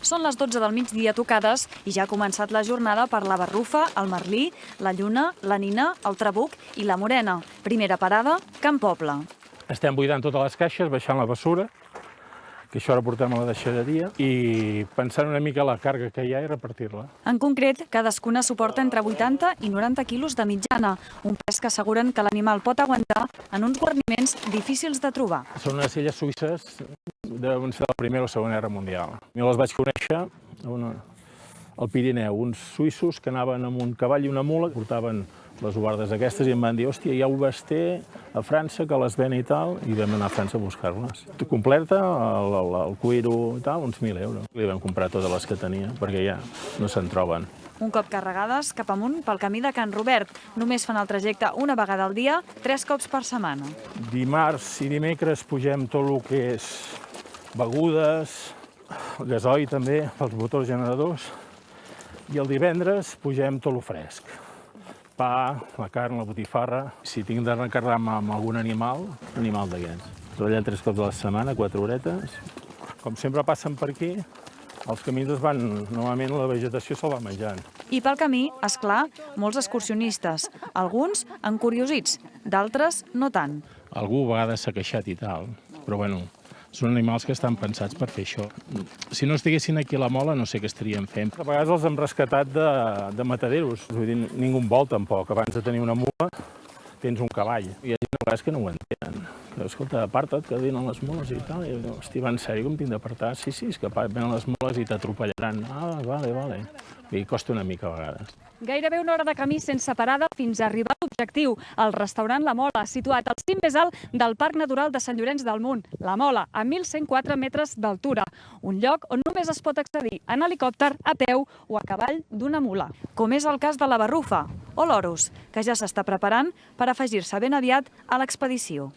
Són les 12 del migdia tocades i ja ha començat la jornada per la Barrufa, el Merlí, la Lluna, la Nina, el Trabuc i la Morena. Primera parada, Can Poble. Estem buidant totes les caixes, baixant la bessura, que això ara portem a la deixalleria, i pensant una mica la càrrega que hi ha i repartir-la. En concret, cadascuna suporta entre 80 i 90 quilos de mitjana, un pes que asseguren que l'animal pot aguantar en uns guarniments difícils de trobar. Són unes illes suïsses de la Primera o Segona Guerra Mundial. Jo les vaig conèixer al Pirineu, uns suïssos que anaven amb un cavall i una mula, portaven les obardes aquestes i em van dir, hòstia, hi ha Ubasté a França que les ven i tal, i vam anar a França a buscar-les. Completa, el cuiro i tal, uns 1.000 euros. Li vam comprar totes les que tenia, perquè ja no se'n troben. Un cop carregades, cap amunt pel camí de Can Robert. Només fan el trajecte una vegada al dia, 3 cops per setmana. Dimarts i dimecres pugem tot el que és begudes, gasoil també, pels motors generadors, i el divendres pugem tot el fresc. Pa, la carn, la botifarra. Si tinc de recarregar-me amb algun animal d'aquests. Treballant 3 cops a la setmana, 4 horetes. Com sempre passen per aquí, els camins es van, normalment la vegetació se'l va menjant. I pel camí, és clar, molts excursionistes. Alguns encuriosits, d'altres no tant. Algú a vegades s'ha queixat i tal, però bueno, són animals que estan pensats per fer això. Si no estiguessin aquí a la Mola, no sé què estaríem fent. A vegades els hem rescatat de mataderos. Vull dir, ningú en vol tampoc. Abans de tenir una mula, tens un cavall. Hi ha gent a vegades que no ho entenen. Escolta, aparta't, que venen les mules i tal. I jo, hosti, va en sèrio, com tinc d'apartar? Sí, és que venen les mules i t'atropellaran. Ah, vale. I costa una mica a vegades. Gairebé una hora de camí sense parada fins a arribar a l'objectiu, el restaurant La Mola, situat al cim més alt del Parc Natural de Sant Llorenç del Munt. La Mola, a 1.104 metres d'altura. Un lloc on només es pot accedir en helicòpter, a peu o a cavall d'una mula. Com és el cas de la Barrufa o l'Oros, que ja s'està preparant per afegir-se ben aviat a l'expedició.